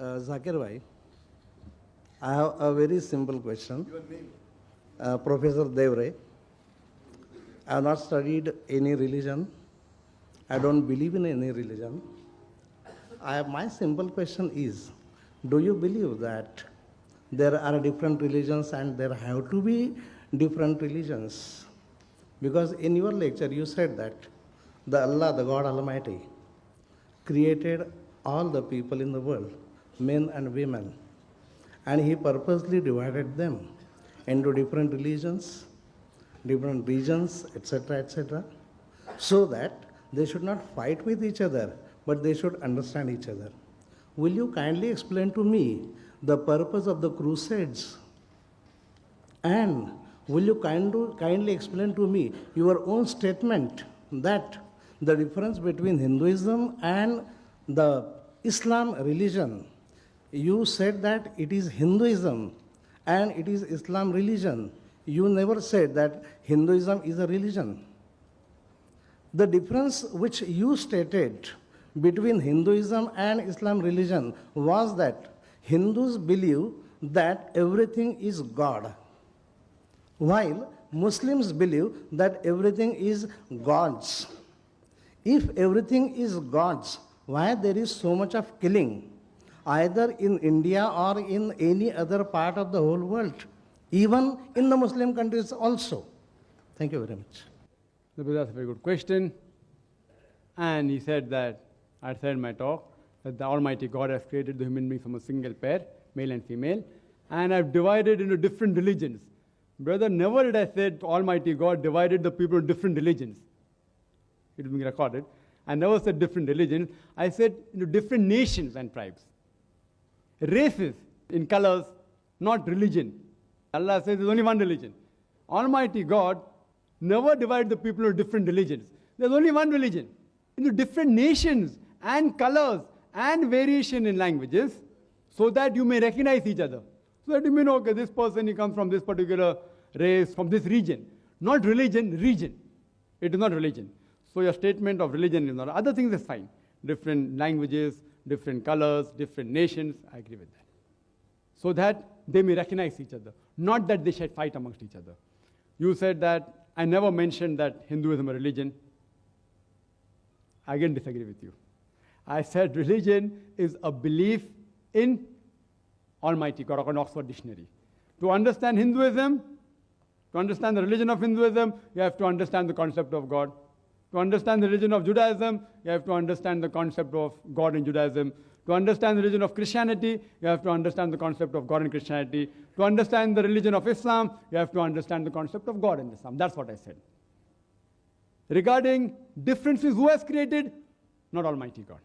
Zakir Bhai, I have a very simple question. Your name? Professor Devre, I have not studied any religion. I don't believe in any religion. My simple question is, do you believe that there are different religions and there have to be different religions? Because in your lecture you said that the Allah, the God Almighty, created all the people in the world, men and women, and He purposely divided them into different religions, different regions, etc., so that they should not fight with each other, but they should understand each other. Will you kindly explain to me the purpose of the crusades? And will you kindly explain to me your own statement that the difference between Hinduism and the Islam religion? You said that it is Hinduism and it is Islam religion. You never said that Hinduism is a religion. The difference which you stated between Hinduism and Islam religion was that Hindus believe that everything is God, while Muslims believe that everything is God's. If everything is God's, why there is so much of killing, either in India or in any other part of the whole world, even in the Muslim countries also? Thank you very much. That's a very good question. And he said that, I said in my talk, that the Almighty God has created the human being from a single pair, male and female, and I've divided into different religions. Brother, never did I say Almighty God divided the people into different religions. It is being recorded. I never said different religions. I said into different nations and tribes. Races in colors, not religion. Allah says there's only one religion. Almighty God never divided the people into different religions. There's only one religion. Into different nations and colors and variation in languages, so that you may recognize each other. So that you may know, okay, this person, he comes from this particular race, from this region. Not religion, region. It is not religion. So your statement of religion is not. Other things is fine. Different languages, different colors, different nations, I agree with that. So that they may recognize each other. Not that they should fight amongst each other. You said that, I never mentioned that Hinduism is a religion. I again disagree with you. I said religion is a belief in Almighty God, according to Oxford Dictionary. To understand Hinduism, to understand the religion of Hinduism, you have to understand the concept of God. To understand the religion of Judaism, you have to understand the concept of God in Judaism. To understand the religion of Christianity, you have to understand the concept of God in Christianity. To understand the religion of Islam, you have to understand the concept of God in Islam. That's what I said. Regarding differences, who has created? Not Almighty God.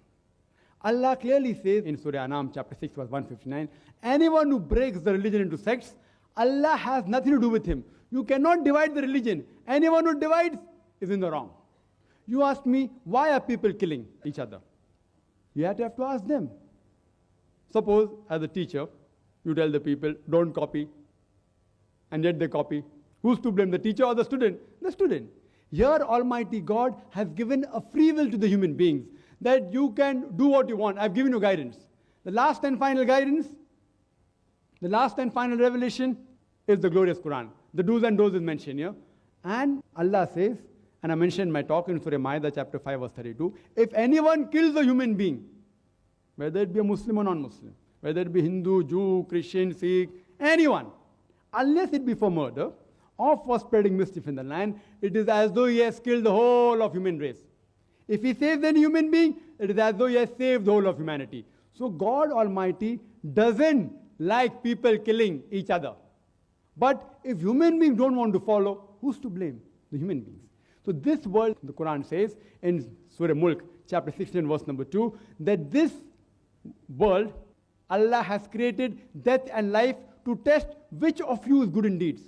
Allah clearly says in Surah Anam, chapter 6, verse 159, anyone who breaks the religion into sects, Allah has nothing to do with him. You cannot divide the religion. Anyone who divides is in the wrong. You asked me, why are people killing each other? You have to ask them. Suppose, as a teacher, you tell the people, don't copy, and yet they copy. Who's to blame, the teacher or the student? The student. Here, Almighty God has given a free will to the human beings, that you can do what you want. I've given you guidance. The last and final guidance, the last and final revelation is the glorious Quran. The do's and don'ts is mentioned here. And Allah says, and I mentioned in my talk in Surah Ma'idah, chapter 5, verse 32, if anyone kills a human being, whether it be a Muslim or non-Muslim, whether it be Hindu, Jew, Christian, Sikh, anyone, unless it be for murder or for spreading mischief in the land, it is as though he has killed the whole of human race. If he saves any human being, it is as though he has saved the whole of humanity. So God Almighty doesn't like people killing each other. But if human beings don't want to follow, who's to blame? The human beings. So this world, the Quran says in Surah Mulk, chapter 16, verse number 2, that this world, Allah has created death and life to test which of you is good in deeds.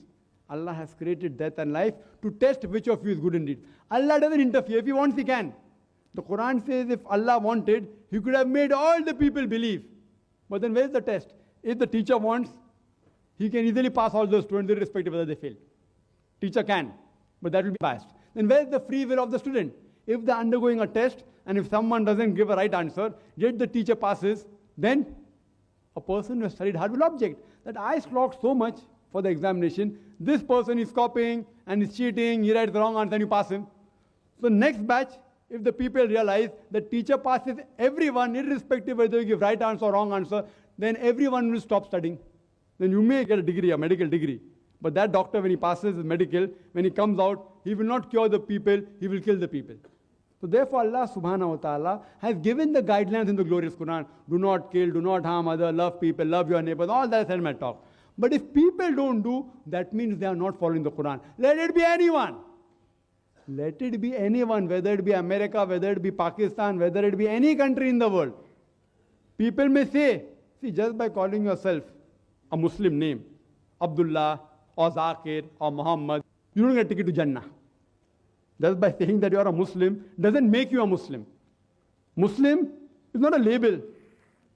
Allah has created death and life to test which of you is good in deeds. Allah doesn't interfere. If He wants, He can. The Quran says if Allah wanted, He could have made all the people believe. But then where's the test? If the teacher wants, he can easily pass all those students irrespective of whether they fail. Teacher can, but that will be biased. Then where's the free will of the student? If they're undergoing a test, and if someone doesn't give a right answer, yet the teacher passes, then A person who has studied hard will object that I clocked so much for the examination. This person is copying and is cheating. He writes the wrong answer and you pass him. So next batch, if the people realize that teacher passes everyone, irrespective whether you give right answer or wrong answer, then everyone will stop studying. Then you may get a degree, a medical degree. But that doctor, when he passes his medical, when he comes out, he will not cure the people, he will kill the people. So therefore Allah subhanahu wa ta'ala has given the guidelines in the glorious Quran. Do not kill, do not harm others, love people, love your neighbors, all that is helmet talk. But if people don't do, that means they are not following the Quran. Let it be anyone. Let it be anyone, whether it be America, whether it be Pakistan, whether it be any country in the world. People may say, see, just by calling yourself a Muslim name, Abdullah or Zakir or Muhammad, you don't get a ticket to Jannah. Just by saying that you are a Muslim doesn't make you a Muslim. Muslim is not a label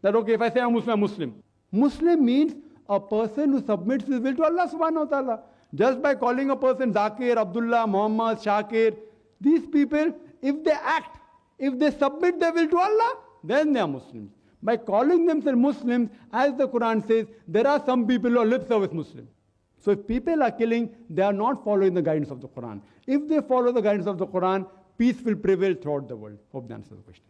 that, okay, if I say I'm Muslim, I'm Muslim. Muslim means a person who submits his will to Allah subhanahu wa ta'ala. Just by calling a person Zakir, Abdullah, Muhammad, Shakir, these people, if they act, if they submit their will to Allah, then they are Muslims. By calling themselves Muslims, as the Quran says, there are some people who are lip service Muslims. So if people are killing, they are not following the guidance of the Quran. If they follow the guidance of the Quran, peace will prevail throughout the world. Hope that answers the question.